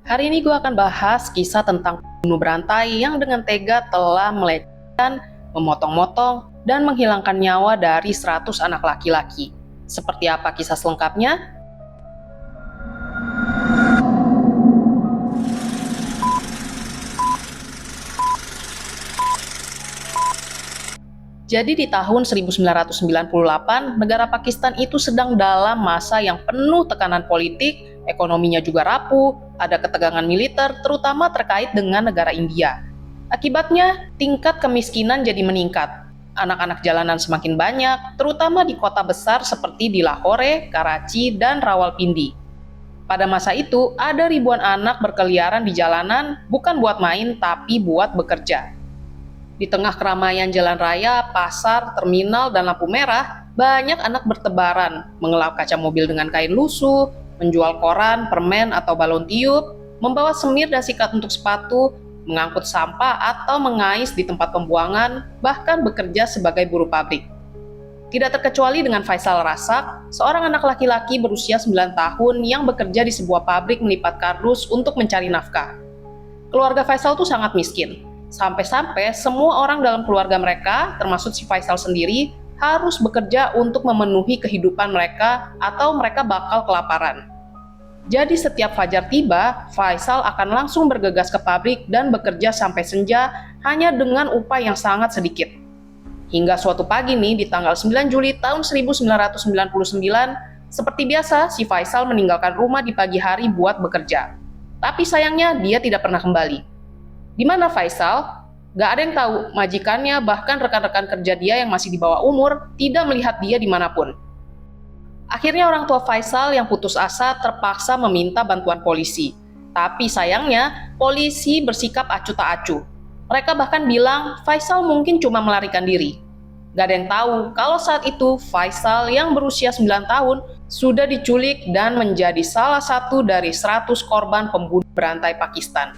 Hari ini gue akan bahas kisah tentang pembunuh berantai yang dengan tega telah melecehkan, memotong-motong, dan menghilangkan nyawa dari 100 anak laki-laki. Seperti apa kisah selengkapnya? Jadi di tahun 1998, negara Pakistan itu sedang dalam masa yang penuh tekanan politik, ekonominya juga rapuh, ada ketegangan militer, terutama terkait dengan negara India. Akibatnya, tingkat kemiskinan jadi meningkat. Anak-anak jalanan semakin banyak, terutama di kota besar seperti di Lahore, Karachi, dan Rawalpindi. Pada masa itu, ada ribuan anak berkeliaran di jalanan, bukan buat main, tapi buat bekerja. Di tengah keramaian jalan raya, pasar, terminal, dan lampu merah, banyak anak bertebaran, mengelap kaca mobil dengan kain lusuh, menjual koran, permen, atau balon tiup, membawa semir dan sikat untuk sepatu, mengangkut sampah atau mengais di tempat pembuangan, bahkan bekerja sebagai buruh pabrik. Tidak terkecuali dengan Faisal Rasak, seorang anak laki-laki berusia 9 tahun yang bekerja di sebuah pabrik melipat kardus untuk mencari nafkah. Keluarga Faisal tuh sangat miskin. Sampai-sampai semua orang dalam keluarga mereka, termasuk si Faisal sendiri, harus bekerja untuk memenuhi kehidupan mereka atau mereka bakal kelaparan. Jadi setiap fajar tiba, Faisal akan langsung bergegas ke pabrik dan bekerja sampai senja hanya dengan upah yang sangat sedikit. Hingga suatu pagi nih di tanggal 9 Juli tahun 1999, seperti biasa si Faisal meninggalkan rumah di pagi hari buat bekerja. Tapi sayangnya dia tidak pernah kembali. Di mana Faisal? Gak ada yang tahu, majikannya bahkan rekan-rekan kerja dia yang masih di bawah umur tidak melihat dia dimanapun. Akhirnya orang tua Faisal yang putus asa terpaksa meminta bantuan polisi. Tapi sayangnya, polisi bersikap acuh tak acuh. Mereka bahkan bilang Faisal mungkin cuma melarikan diri. Gak ada yang tahu kalau saat itu Faisal yang berusia 9 tahun sudah diculik dan menjadi salah satu dari 100 korban pembunuh berantai Pakistan.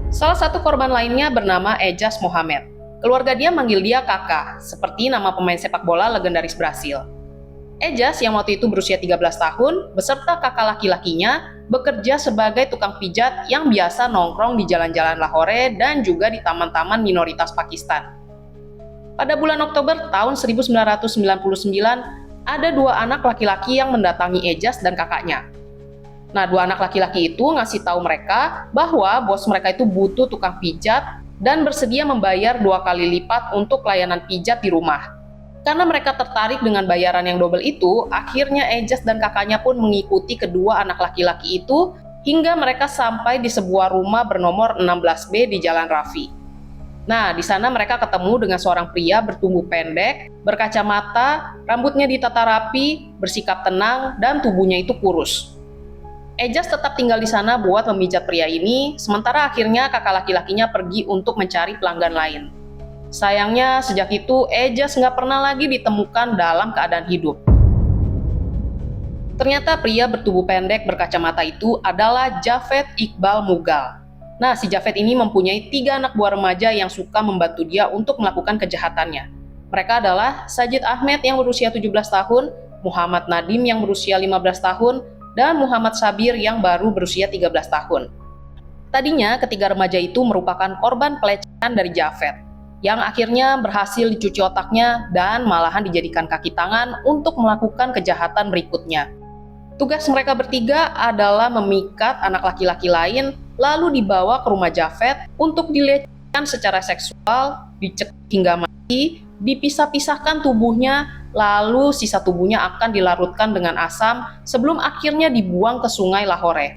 Salah satu korban lainnya bernama Ejaz Mohammed. Keluarga dia manggil dia kakak, seperti nama pemain sepak bola legendaris Brasil. Ejaz yang waktu itu berusia 13 tahun, beserta kakak laki-lakinya, bekerja sebagai tukang pijat yang biasa nongkrong di jalan-jalan Lahore dan juga di taman-taman minoritas Pakistan. Pada bulan Oktober tahun 1999, ada dua anak laki-laki yang mendatangi Ejaz dan kakaknya. Nah, dua anak laki-laki itu ngasih tahu mereka bahwa bos mereka itu butuh tukang pijat dan bersedia membayar 2 kali lipat untuk layanan pijat di rumah. Karena mereka tertarik dengan bayaran yang double itu, akhirnya Ejaz dan kakaknya pun mengikuti kedua anak laki-laki itu hingga mereka sampai di sebuah rumah bernomor 16B di Jalan Rafi. Nah, di sana mereka ketemu dengan seorang pria bertubuh pendek, berkacamata, rambutnya ditata rapi, bersikap tenang, dan tubuhnya itu kurus. Ejaz tetap tinggal di sana buat memijat pria ini, sementara akhirnya kakak laki-lakinya pergi untuk mencari pelanggan lain. Sayangnya, sejak itu Ejaz nggak pernah lagi ditemukan dalam keadaan hidup. Ternyata pria bertubuh pendek berkacamata itu adalah Javed Iqbal Mughal. Nah, si Javed ini mempunyai 3 anak buah remaja yang suka membantu dia untuk melakukan kejahatannya. Mereka adalah Sajid Ahmed yang berusia 17 tahun, Muhammad Nadim yang berusia 15 tahun, dan Muhammad Sabir yang baru berusia 13 tahun. Tadinya ketiga remaja itu merupakan korban pelecehan dari Javed, yang akhirnya berhasil dicuci otaknya dan malahan dijadikan kaki tangan untuk melakukan kejahatan berikutnya. Tugas mereka bertiga adalah memikat anak laki-laki lain, lalu dibawa ke rumah Javed untuk dilecehkan secara seksual, dicekik hingga mati, dipisah-pisahkan tubuhnya, lalu sisa tubuhnya akan dilarutkan dengan asam sebelum akhirnya dibuang ke sungai Lahore.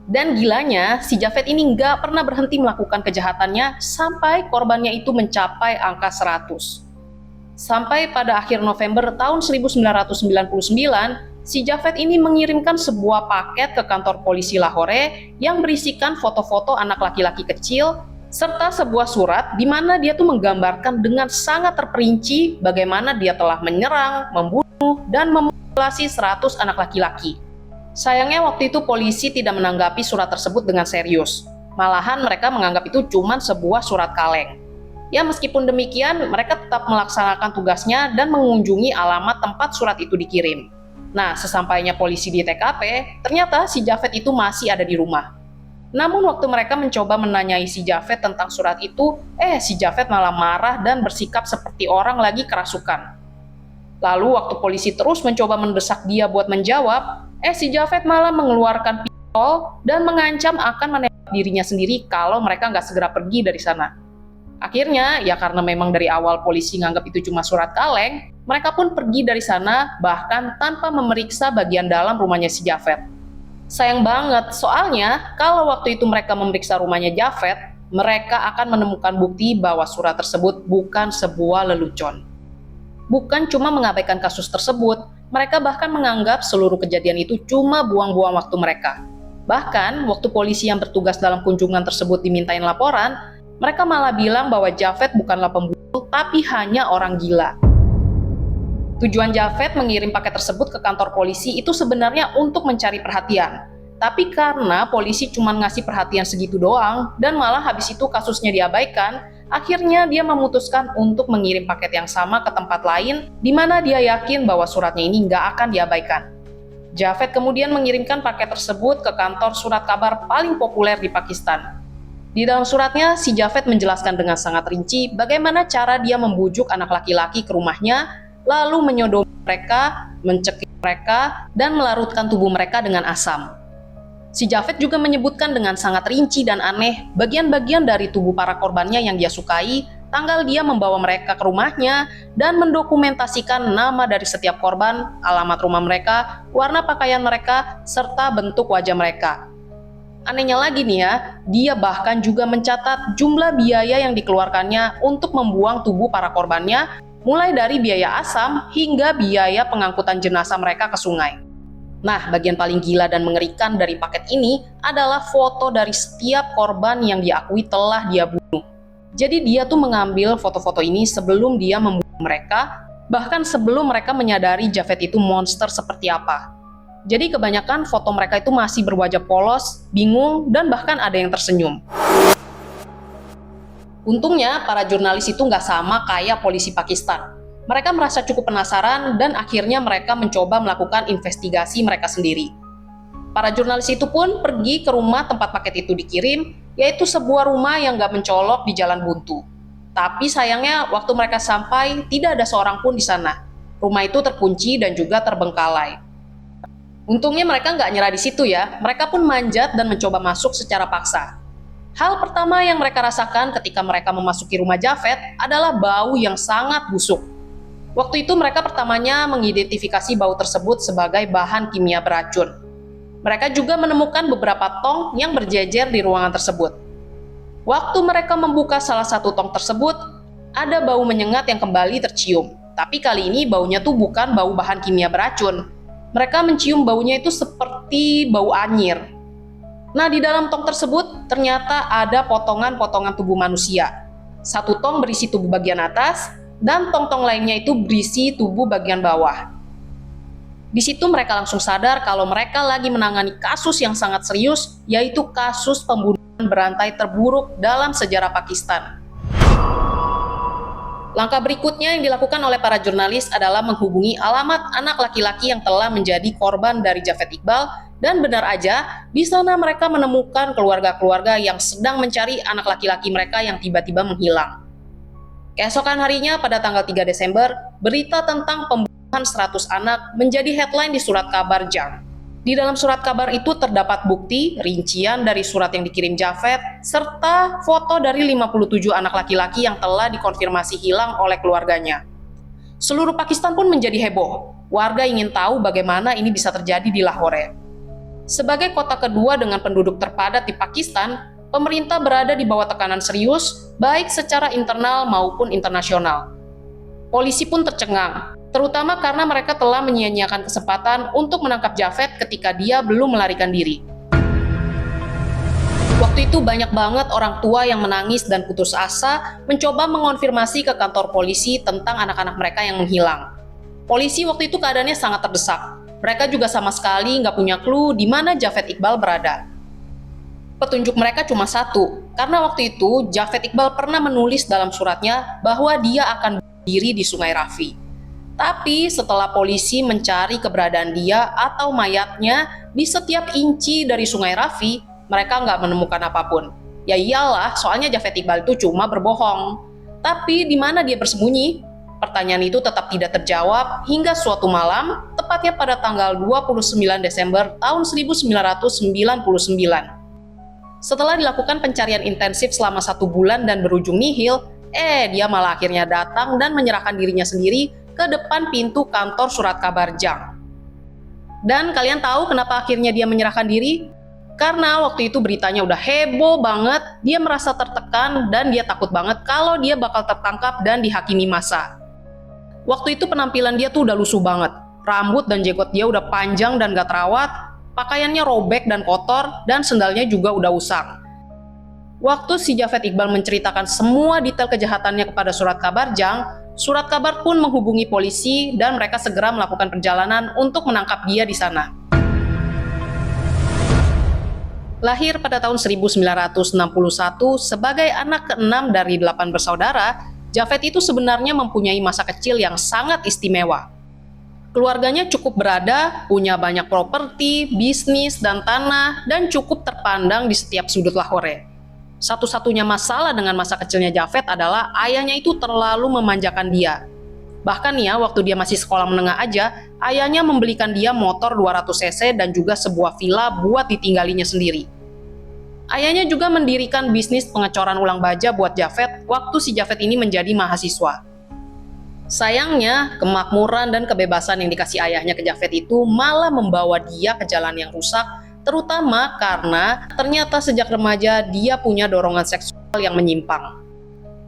Dan gilanya, si Javed ini nggak pernah berhenti melakukan kejahatannya sampai korbannya itu mencapai angka 100. Sampai pada akhir November tahun 1999, si Javed ini mengirimkan sebuah paket ke kantor polisi Lahore yang berisikan foto-foto anak laki-laki kecil serta sebuah surat di mana dia tuh menggambarkan dengan sangat terperinci bagaimana dia telah menyerang, membunuh, dan memutilasi 100 anak laki-laki. Sayangnya waktu itu polisi tidak menanggapi surat tersebut dengan serius. Malahan mereka menganggap itu cuma sebuah surat kaleng. Ya meskipun demikian, mereka tetap melaksanakan tugasnya dan mengunjungi alamat tempat surat itu dikirim. Nah, sesampainya polisi di TKP, ternyata si Javed itu masih ada di rumah. Namun waktu mereka mencoba menanyai si Javed tentang surat itu, si Javed malah marah dan bersikap seperti orang lagi kerasukan. Lalu waktu polisi terus mencoba mendesak dia buat menjawab, si Javed malah mengeluarkan pistol dan mengancam akan menembak dirinya sendiri kalau mereka nggak segera pergi dari sana. Akhirnya, ya karena memang dari awal polisi nganggap itu cuma surat kaleng, mereka pun pergi dari sana bahkan tanpa memeriksa bagian dalam rumahnya si Javed. Sayang banget, soalnya kalau waktu itu mereka memeriksa rumahnya Javed, mereka akan menemukan bukti bahwa surat tersebut bukan sebuah lelucon. Bukan cuma mengabaikan kasus tersebut, mereka bahkan menganggap seluruh kejadian itu cuma buang-buang waktu mereka. Bahkan, waktu polisi yang bertugas dalam kunjungan tersebut dimintain laporan, mereka malah bilang bahwa Javed bukanlah pembunuh, tapi hanya orang gila. Tujuan Javed mengirim paket tersebut ke kantor polisi itu sebenarnya untuk mencari perhatian. Tapi karena polisi cuma ngasih perhatian segitu doang, dan malah habis itu kasusnya diabaikan, akhirnya dia memutuskan untuk mengirim paket yang sama ke tempat lain, di mana dia yakin bahwa suratnya ini nggak akan diabaikan. Javed kemudian mengirimkan paket tersebut ke kantor surat kabar paling populer di Pakistan. Di dalam suratnya, si Javed menjelaskan dengan sangat rinci bagaimana cara dia membujuk anak laki-laki ke rumahnya, lalu menyodomi mereka, mencekik mereka, dan melarutkan tubuh mereka dengan asam. Si Javed juga menyebutkan dengan sangat rinci dan aneh bagian-bagian dari tubuh para korbannya yang dia sukai, tanggal dia membawa mereka ke rumahnya, dan mendokumentasikan nama dari setiap korban, alamat rumah mereka, warna pakaian mereka, serta bentuk wajah mereka. Anehnya lagi nih ya, dia bahkan juga mencatat jumlah biaya yang dikeluarkannya untuk membuang tubuh para korbannya, mulai dari biaya asam hingga biaya pengangkutan jenazah mereka ke sungai. Nah, bagian paling gila dan mengerikan dari paket ini adalah foto dari setiap korban yang diakui telah dia bunuh. Jadi dia tuh mengambil foto-foto ini sebelum dia membunuh mereka, bahkan sebelum mereka menyadari Javed itu monster seperti apa. Jadi kebanyakan foto mereka itu masih berwajah polos, bingung, dan bahkan ada yang tersenyum. Untungnya, para jurnalis itu nggak sama kayak polisi Pakistan. Mereka merasa cukup penasaran dan akhirnya mereka mencoba melakukan investigasi mereka sendiri. Para jurnalis itu pun pergi ke rumah tempat paket itu dikirim, yaitu sebuah rumah yang nggak mencolok di Jalan Buntu. Tapi sayangnya, waktu mereka sampai, tidak ada seorang pun di sana. Rumah itu terkunci dan juga terbengkalai. Untungnya mereka nggak nyerah di situ ya, mereka pun manjat dan mencoba masuk secara paksa. Hal pertama yang mereka rasakan ketika mereka memasuki rumah Javed adalah bau yang sangat busuk. Waktu itu mereka pertamanya mengidentifikasi bau tersebut sebagai bahan kimia beracun. Mereka juga menemukan beberapa tong yang berjejer di ruangan tersebut. Waktu mereka membuka salah satu tong tersebut, ada bau menyengat yang kembali tercium. Tapi kali ini baunya tuh bukan bau bahan kimia beracun. Mereka mencium baunya itu seperti bau anyir. Nah, di dalam tong tersebut ternyata ada potongan-potongan tubuh manusia. Satu tong berisi tubuh bagian atas, dan tong-tong lainnya itu berisi tubuh bagian bawah. Di situ mereka langsung sadar kalau mereka lagi menangani kasus yang sangat serius, yaitu kasus pembunuhan berantai terburuk dalam sejarah Pakistan. Langkah berikutnya yang dilakukan oleh para jurnalis adalah menghubungi alamat anak laki-laki yang telah menjadi korban dari Javed Iqbal, dan benar aja, di sana mereka menemukan keluarga-keluarga yang sedang mencari anak laki-laki mereka yang tiba-tiba menghilang. Keesokan harinya pada tanggal 3 Desember, berita tentang pembunuhan 100 anak menjadi headline di surat kabar Jang. Di dalam surat kabar itu terdapat bukti, rincian dari surat yang dikirim Javed, serta foto dari 57 anak laki-laki yang telah dikonfirmasi hilang oleh keluarganya. Seluruh Pakistan pun menjadi heboh. Warga ingin tahu bagaimana ini bisa terjadi di Lahore. Sebagai kota kedua dengan penduduk terpadat di Pakistan, pemerintah berada di bawah tekanan serius, baik secara internal maupun internasional. Polisi pun tercengang, terutama karena mereka telah menyia-nyiakan kesempatan untuk menangkap Javed ketika dia belum melarikan diri. Waktu itu banyak banget orang tua yang menangis dan putus asa mencoba mengonfirmasi ke kantor polisi tentang anak-anak mereka yang menghilang. Polisi waktu itu keadaannya sangat terdesak. Mereka juga sama sekali nggak punya clue di mana Javed Iqbal berada. Petunjuk mereka cuma satu, karena waktu itu Javed Iqbal pernah menulis dalam suratnya bahwa dia akan berdiri di Sungai Rafi. Tapi setelah polisi mencari keberadaan dia atau mayatnya di setiap inci dari Sungai Rafi, mereka nggak menemukan apapun. Ya iyalah, soalnya Javed Iqbal itu cuma berbohong. Tapi di mana dia bersembunyi? Pertanyaan itu tetap tidak terjawab hingga suatu malam, tepatnya pada tanggal 29 Desember tahun 1999. Setelah dilakukan pencarian intensif selama 1 bulan dan berujung nihil, dia malah akhirnya datang dan menyerahkan dirinya sendiri ke depan pintu kantor surat kabar Jang. Dan kalian tahu kenapa akhirnya dia menyerahkan diri? Karena waktu itu beritanya udah heboh banget, dia merasa tertekan dan dia takut banget kalau dia bakal tertangkap dan dihakimi massa. Waktu itu penampilan dia tuh udah lusuh banget, rambut dan jenggot dia udah panjang dan gak terawat, pakaiannya robek dan kotor, dan sendalnya juga udah usang. Waktu si Javed Iqbal menceritakan semua detail kejahatannya kepada surat kabar Jang, surat kabar pun menghubungi polisi dan mereka segera melakukan perjalanan untuk menangkap dia di sana. Lahir pada tahun 1961 sebagai anak ke-6 dari 8 bersaudara, Javed itu sebenarnya mempunyai masa kecil yang sangat istimewa. Keluarganya cukup berada, punya banyak properti, bisnis, dan tanah, dan cukup terpandang di setiap sudut Lahore. Satu-satunya masalah dengan masa kecilnya Javed adalah ayahnya itu terlalu memanjakan dia. Bahkan ya, waktu dia masih sekolah menengah aja, ayahnya membelikan dia motor 200 cc dan juga sebuah villa buat ditinggalinya sendiri. Ayahnya juga mendirikan bisnis pengecoran ulang baja buat Javed waktu si Javed ini menjadi mahasiswa. Sayangnya, kemakmuran dan kebebasan yang dikasih ayahnya ke Javed itu malah membawa dia ke jalan yang rusak, terutama karena ternyata sejak remaja dia punya dorongan seksual yang menyimpang.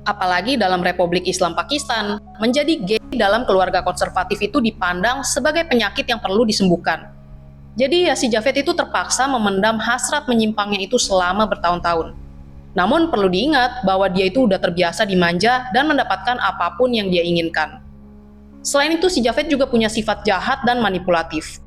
Apalagi dalam Republik Islam Pakistan, menjadi gay dalam keluarga konservatif itu dipandang sebagai penyakit yang perlu disembuhkan. Jadi ya si Javed itu terpaksa memendam hasrat menyimpangnya itu selama bertahun-tahun. Namun perlu diingat bahwa dia itu udah terbiasa dimanja dan mendapatkan apapun yang dia inginkan. Selain itu si Javed juga punya sifat jahat dan manipulatif.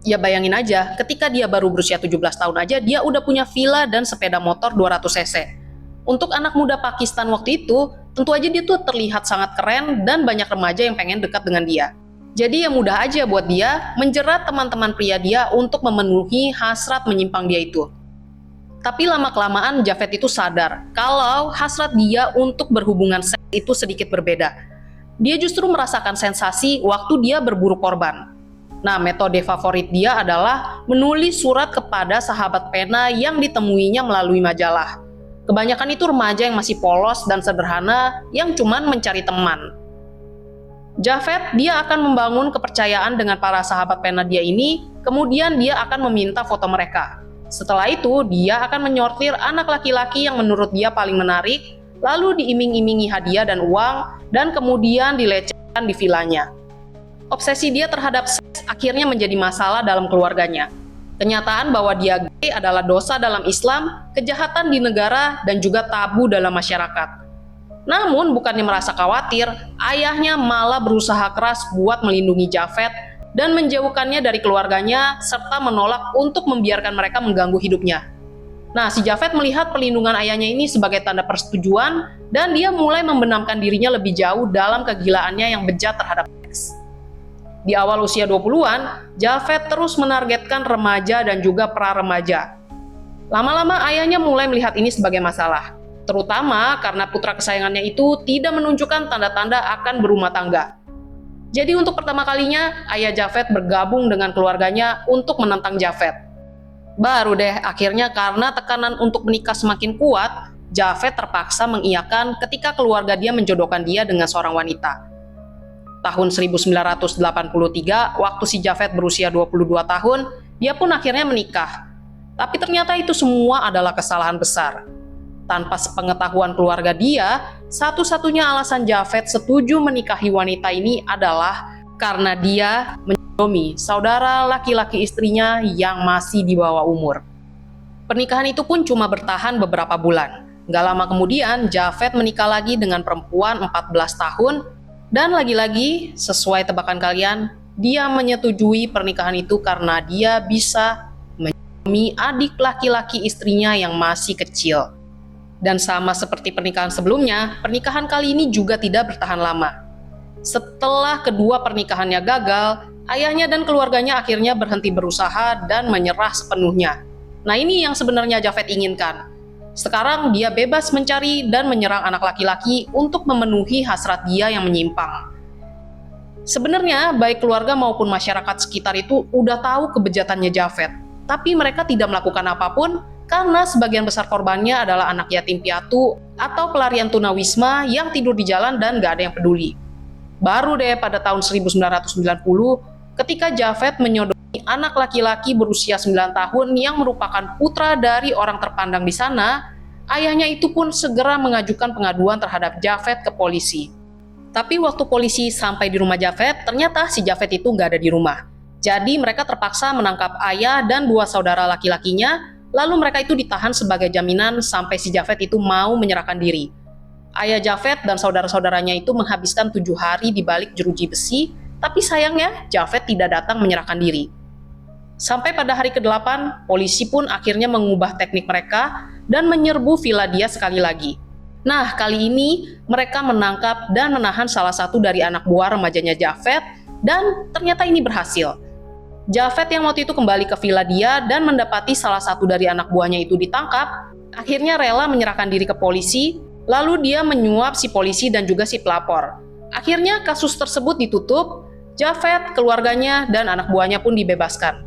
Ya bayangin aja, ketika dia baru berusia 17 tahun aja dia udah punya villa dan sepeda motor 200 cc. Untuk anak muda Pakistan waktu itu, tentu aja dia tuh terlihat sangat keren dan banyak remaja yang pengen dekat dengan dia. Jadi ya mudah aja buat dia menjerat teman-teman pria dia untuk memenuhi hasrat menyimpang dia itu. Tapi lama-kelamaan Javed itu sadar kalau hasrat dia untuk berhubungan seks itu sedikit berbeda. Dia justru merasakan sensasi waktu dia berburu korban. Nah, metode favorit dia adalah menulis surat kepada sahabat pena yang ditemuinya melalui majalah. Kebanyakan itu remaja yang masih polos dan sederhana yang cuman mencari teman. Javed dia akan membangun kepercayaan dengan para sahabat pena dia ini, kemudian dia akan meminta foto mereka. Setelah itu, dia akan menyortir anak laki-laki yang menurut dia paling menarik, lalu diiming-imingi hadiah dan uang, dan kemudian dilecehkan di vilanya. Obsesi dia terhadap seks akhirnya menjadi masalah dalam keluarganya. Kenyataan bahwa dia gay adalah dosa dalam Islam, kejahatan di negara, dan juga tabu dalam masyarakat. Namun bukannya merasa khawatir, ayahnya malah berusaha keras buat melindungi Javed dan menjauhkannya dari keluarganya serta menolak untuk membiarkan mereka mengganggu hidupnya. Nah, si Javed melihat perlindungan ayahnya ini sebagai tanda persetujuan dan dia mulai membenamkan dirinya lebih jauh dalam kegilaannya yang bejat terhadap seks. Di awal usia 20-an, Javed terus menargetkan remaja dan juga pra-remaja. Lama-lama ayahnya mulai melihat ini sebagai masalah. Terutama karena putra kesayangannya itu tidak menunjukkan tanda-tanda akan berumah tangga. Jadi untuk pertama kalinya, ayah Javed bergabung dengan keluarganya untuk menentang Javed. Baru deh, akhirnya karena tekanan untuk menikah semakin kuat, Javed terpaksa mengiyakan ketika keluarga dia menjodohkan dia dengan seorang wanita. Tahun 1983, waktu si Javed berusia 22 tahun, dia pun akhirnya menikah. Tapi ternyata itu semua adalah kesalahan besar. Tanpa sepengetahuan keluarga dia, satu-satunya alasan Javed setuju menikahi wanita ini adalah karena dia menjodohi saudara laki-laki istrinya yang masih di bawah umur. Pernikahan itu pun cuma bertahan beberapa bulan. Gak lama kemudian, Javed menikah lagi dengan perempuan 14 tahun, dan lagi-lagi, sesuai tebakan kalian, dia menyetujui pernikahan itu karena dia bisa menjodohi adik laki-laki istrinya yang masih kecil. Dan sama seperti pernikahan sebelumnya, pernikahan kali ini juga tidak bertahan lama. Setelah kedua pernikahannya gagal, ayahnya dan keluarganya akhirnya berhenti berusaha dan menyerah sepenuhnya. Nah, ini yang sebenarnya Javed inginkan. Sekarang dia bebas mencari dan menyerang anak laki-laki untuk memenuhi hasrat dia yang menyimpang. Sebenarnya baik keluarga maupun masyarakat sekitar itu udah tahu kebejatannya Javed, tapi mereka tidak melakukan apapun karena sebagian besar korbannya adalah anak yatim piatu atau pelarian tunawisma yang tidur di jalan dan gak ada yang peduli. Baru deh pada tahun 1990, ketika Javed menyodoni anak laki-laki berusia 9 tahun yang merupakan putra dari orang terpandang di sana, ayahnya itu pun segera mengajukan pengaduan terhadap Javed ke polisi. Tapi waktu polisi sampai di rumah Javed, ternyata si Javed itu nggak ada di rumah. Jadi mereka terpaksa menangkap ayah dan dua saudara laki-lakinya, lalu mereka itu ditahan sebagai jaminan sampai si Javed itu mau menyerahkan diri. Ayah Javed dan saudara-saudaranya itu menghabiskan 7 hari di balik jeruji besi, tapi sayangnya Javed tidak datang menyerahkan diri. Sampai pada hari ke-8, polisi pun akhirnya mengubah teknik mereka dan menyerbu villa dia sekali lagi. Nah, kali ini mereka menangkap dan menahan salah satu dari anak buah remajanya Javed, dan ternyata ini berhasil. Javed yang waktu itu kembali ke villa dia dan mendapati salah satu dari anak buahnya itu ditangkap, akhirnya rela menyerahkan diri ke polisi. Lalu dia menyuap si polisi dan juga si pelapor. Akhirnya kasus tersebut ditutup, Javed, keluarganya, dan anak buahnya pun dibebaskan.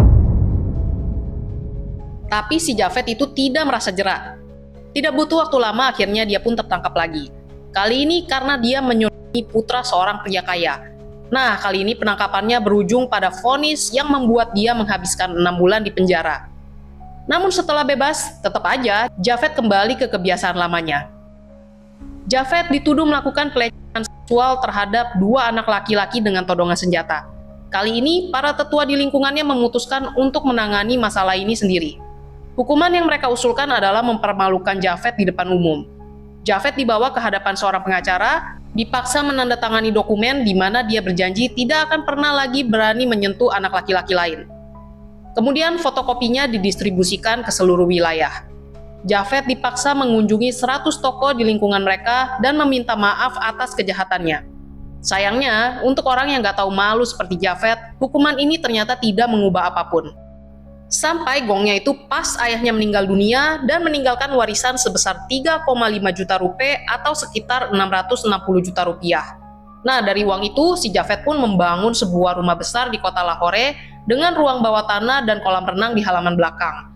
Tapi si Javed itu tidak merasa jerat. Tidak butuh waktu lama, akhirnya dia pun tertangkap lagi. Kali ini karena dia menyodoni putra seorang pria kaya. Nah, kali ini penangkapannya berujung pada vonis yang membuat dia menghabiskan 6 bulan di penjara. Namun setelah bebas, tetap aja Javed kembali ke kebiasaan lamanya. Javed dituduh melakukan pelecehan seksual terhadap 2 anak laki-laki dengan todongan senjata. Kali ini, para tetua di lingkungannya memutuskan untuk menangani masalah ini sendiri. Hukuman yang mereka usulkan adalah mempermalukan Javed di depan umum. Javed dibawa ke hadapan seorang pengacara, dipaksa menandatangani dokumen di mana dia berjanji tidak akan pernah lagi berani menyentuh anak laki-laki lain. Kemudian fotokopinya didistribusikan ke seluruh wilayah. Javed dipaksa mengunjungi 100 toko di lingkungan mereka dan meminta maaf atas kejahatannya. Sayangnya, untuk orang yang gak tahu malu seperti Javed, hukuman ini ternyata tidak mengubah apapun. Sampai gongnya itu pas ayahnya meninggal dunia dan meninggalkan warisan sebesar 3,5 juta rupiah atau sekitar 660 juta rupiah. Nah, dari uang itu, si Javed pun membangun sebuah rumah besar di kota Lahore dengan ruang bawah tanah dan kolam renang di halaman belakang.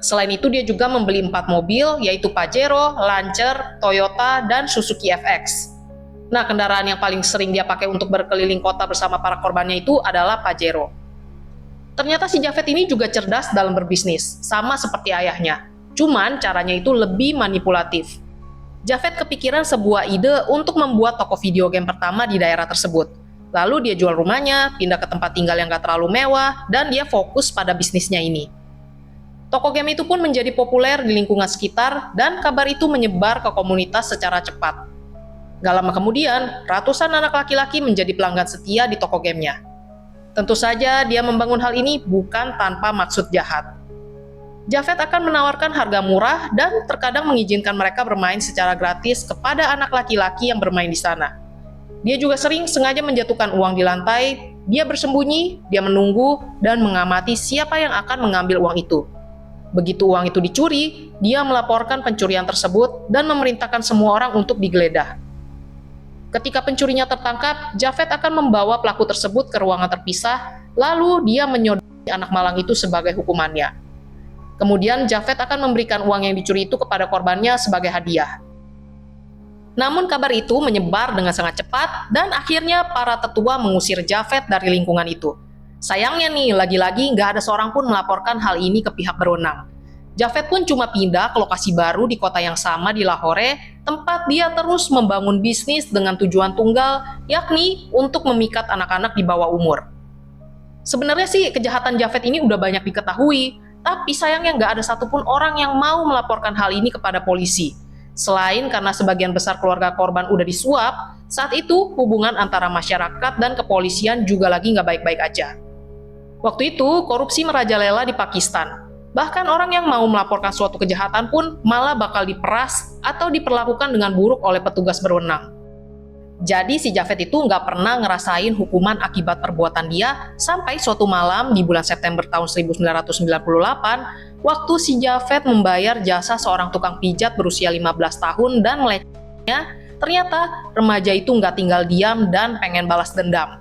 Selain itu, dia juga membeli 4 mobil, yaitu Pajero, Lancer, Toyota, dan Suzuki FX. Nah, kendaraan yang paling sering dia pakai untuk berkeliling kota bersama para korbannya itu adalah Pajero. Ternyata si Javed ini juga cerdas dalam berbisnis, sama seperti ayahnya. Cuman caranya itu lebih manipulatif. Javed kepikiran sebuah ide untuk membuat toko video game pertama di daerah tersebut. Lalu dia jual rumahnya, pindah ke tempat tinggal yang gak terlalu mewah, dan dia fokus pada bisnisnya ini. Toko game itu pun menjadi populer di lingkungan sekitar dan kabar itu menyebar ke komunitas secara cepat. Gak lama kemudian, ratusan anak laki-laki menjadi pelanggan setia di toko gamenya. Tentu saja dia membangun hal ini bukan tanpa maksud jahat. Javed akan menawarkan harga murah dan terkadang mengizinkan mereka bermain secara gratis kepada anak laki-laki yang bermain di sana. Dia juga sering sengaja menjatuhkan uang di lantai, dia bersembunyi, dia menunggu, dan mengamati siapa yang akan mengambil uang itu. Begitu uang itu dicuri, dia melaporkan pencurian tersebut dan memerintahkan semua orang untuk digeledah. Ketika pencurinya tertangkap, Javed akan membawa pelaku tersebut ke ruangan terpisah, lalu dia menyodori anak malang itu sebagai hukumannya. Kemudian Javed akan memberikan uang yang dicuri itu kepada korbannya sebagai hadiah. Namun kabar itu menyebar dengan sangat cepat dan akhirnya para tetua mengusir Javed dari lingkungan itu. Sayangnya nih, lagi-lagi nggak ada seorang pun melaporkan hal ini ke pihak berwenang. Javed pun cuma pindah ke lokasi baru di kota yang sama di Lahore, tempat dia terus membangun bisnis dengan tujuan tunggal, yakni untuk memikat anak-anak di bawah umur. Sebenarnya sih kejahatan Javed ini udah banyak diketahui, tapi sayangnya nggak ada satupun orang yang mau melaporkan hal ini kepada polisi. Selain karena sebagian besar keluarga korban udah disuap, saat itu hubungan antara masyarakat dan kepolisian juga lagi nggak baik-baik aja. Waktu itu, korupsi merajalela di Pakistan. Bahkan orang yang mau melaporkan suatu kejahatan pun malah bakal diperas atau diperlakukan dengan buruk oleh petugas berwenang. Jadi si Javed itu nggak pernah ngerasain hukuman akibat perbuatan dia sampai suatu malam di bulan September tahun 1998, waktu si Javed membayar jasa seorang tukang pijat berusia 15 tahun dan melecehnya, ternyata remaja itu nggak tinggal diam dan pengen balas dendam.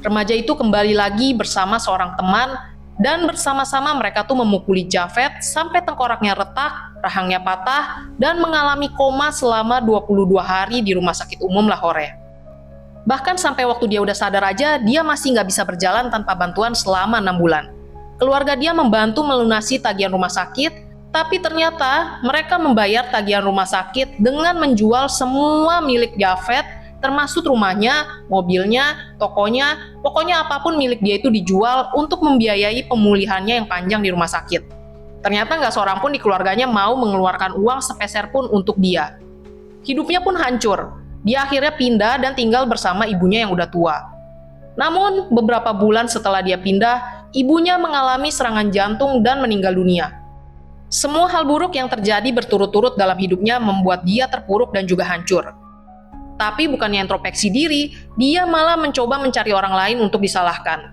Remaja itu kembali lagi bersama seorang teman dan bersama-sama mereka tuh memukuli Javed sampai tengkoraknya retak, rahangnya patah, dan mengalami koma selama 22 hari di rumah sakit umum Lahore. Bahkan sampai waktu dia udah sadar aja, dia masih nggak bisa berjalan tanpa bantuan selama 6 bulan. Keluarga dia membantu melunasi tagihan rumah sakit, tapi ternyata mereka membayar tagihan rumah sakit dengan menjual semua milik Javed, termasuk rumahnya, mobilnya, tokonya, pokoknya apapun milik dia itu dijual untuk membiayai pemulihannya yang panjang di rumah sakit. Ternyata nggak seorang pun di keluarganya mau mengeluarkan uang sepeser pun untuk dia. Hidupnya pun hancur. Dia akhirnya pindah dan tinggal bersama ibunya yang udah tua. Namun, beberapa bulan setelah dia pindah, ibunya mengalami serangan jantung dan meninggal dunia. Semua hal buruk yang terjadi berturut-turut dalam hidupnya membuat dia terpuruk dan juga hancur. Tapi bukannya introspeksi diri, dia malah mencoba mencari orang lain untuk disalahkan.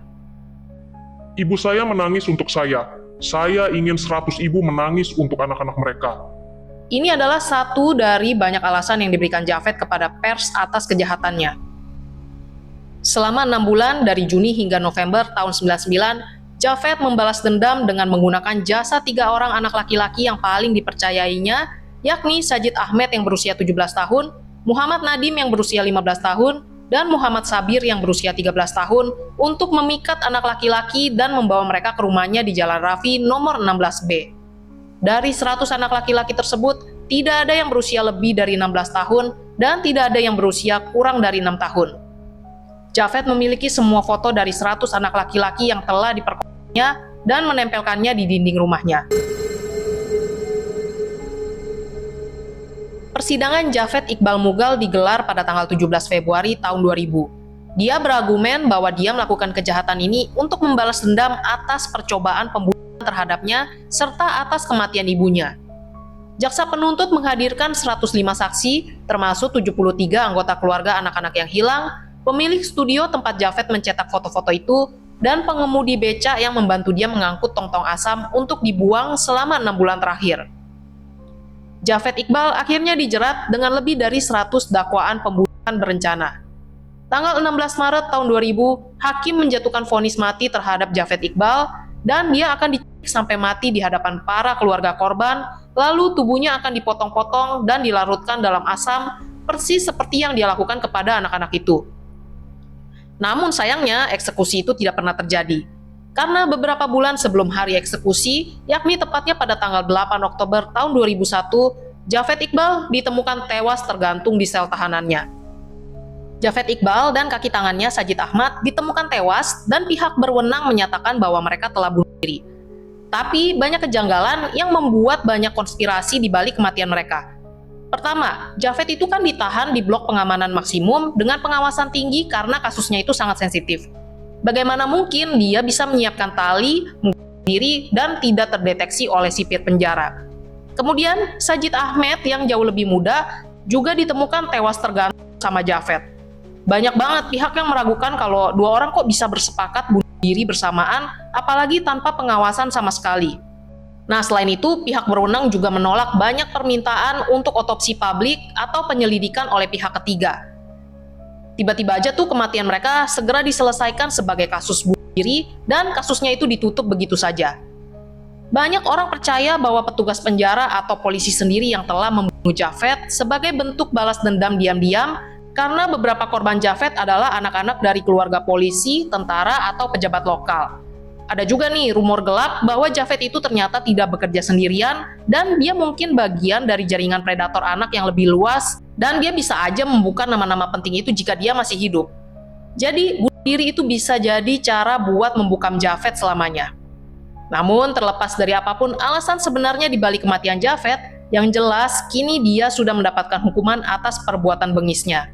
Ibu saya menangis untuk saya. Saya ingin 100 ibu menangis untuk anak-anak mereka. Ini adalah satu dari banyak alasan yang diberikan Javed kepada pers atas kejahatannya. Selama 6 bulan dari Juni hingga November tahun 99, Javed membalas dendam dengan menggunakan jasa 3 orang anak laki-laki yang paling dipercayainya, yakni Sajid Ahmed yang berusia 17 tahun, Muhammad Nadim yang berusia 15 tahun, dan Muhammad Sabir yang berusia 13 tahun untuk memikat anak laki-laki dan membawa mereka ke rumahnya di Jalan Rafi nomor 16B. Dari 100 anak laki-laki tersebut, tidak ada yang berusia lebih dari 16 tahun dan tidak ada yang berusia kurang dari 6 tahun. Javed memiliki semua foto dari 100 anak laki-laki yang telah diperkosanya dan menempelkannya di dinding rumahnya. Persidangan Javed Iqbal Mughal digelar pada tanggal 17 Februari tahun 2000. Dia berargumen bahwa dia melakukan kejahatan ini untuk membalas dendam atas percobaan pembunuhan terhadapnya serta atas kematian ibunya. Jaksa penuntut menghadirkan 105 saksi, termasuk 73 anggota keluarga anak-anak yang hilang, pemilik studio tempat Javed mencetak foto-foto itu, dan pengemudi beca yang membantu dia mengangkut tong-tong asam untuk dibuang selama 6 bulan terakhir. Javed Iqbal akhirnya dijerat dengan lebih dari 100 dakwaan pembunuhan berencana. Tanggal 16 Maret tahun 2000, hakim menjatuhkan vonis mati terhadap Javed Iqbal dan dia akan dicekik sampai mati di hadapan para keluarga korban, lalu tubuhnya akan dipotong-potong dan dilarutkan dalam asam persis seperti yang dia lakukan kepada anak-anak itu. Namun sayangnya eksekusi itu tidak pernah terjadi. Karena beberapa bulan sebelum hari eksekusi, yakni tepatnya pada tanggal 8 Oktober tahun 2001, Javed Iqbal ditemukan tewas tergantung di sel tahanannya. Javed Iqbal dan kaki tangannya Sajid Ahmad ditemukan tewas dan pihak berwenang menyatakan bahwa mereka telah bunuh diri. Tapi banyak kejanggalan yang membuat banyak konspirasi di balik kematian mereka. Pertama, Javed itu kan ditahan di blok pengamanan maksimum dengan pengawasan tinggi karena kasusnya itu sangat sensitif. Bagaimana mungkin dia bisa menyiapkan tali, menggantung diri, dan tidak terdeteksi oleh sipir penjara? Kemudian, Sajid Ahmed yang jauh lebih muda juga ditemukan tewas tergantung sama Javed. Banyak banget pihak yang meragukan kalau dua orang kok bisa bersepakat bunuh diri bersamaan, apalagi tanpa pengawasan sama sekali. Nah, selain itu, pihak berwenang juga menolak banyak permintaan untuk otopsi publik atau penyelidikan oleh pihak ketiga. Tiba-tiba aja tuh kematian mereka segera diselesaikan sebagai kasus bunuh diri dan kasusnya itu ditutup begitu saja. Banyak orang percaya bahwa petugas penjara atau polisi sendiri yang telah membunuh Javed sebagai bentuk balas dendam diam-diam karena beberapa korban Javed adalah anak-anak dari keluarga polisi, tentara, atau pejabat lokal. Ada juga nih rumor gelap bahwa Javed itu ternyata tidak bekerja sendirian dan dia mungkin bagian dari jaringan predator anak yang lebih luas dan dia bisa aja membuka nama-nama penting itu jika dia masih hidup. Jadi bunuh diri itu bisa jadi cara buat membungkam Javed selamanya. Namun terlepas dari apapun alasan sebenarnya di balik kematian Javed, yang jelas kini dia sudah mendapatkan hukuman atas perbuatan bengisnya.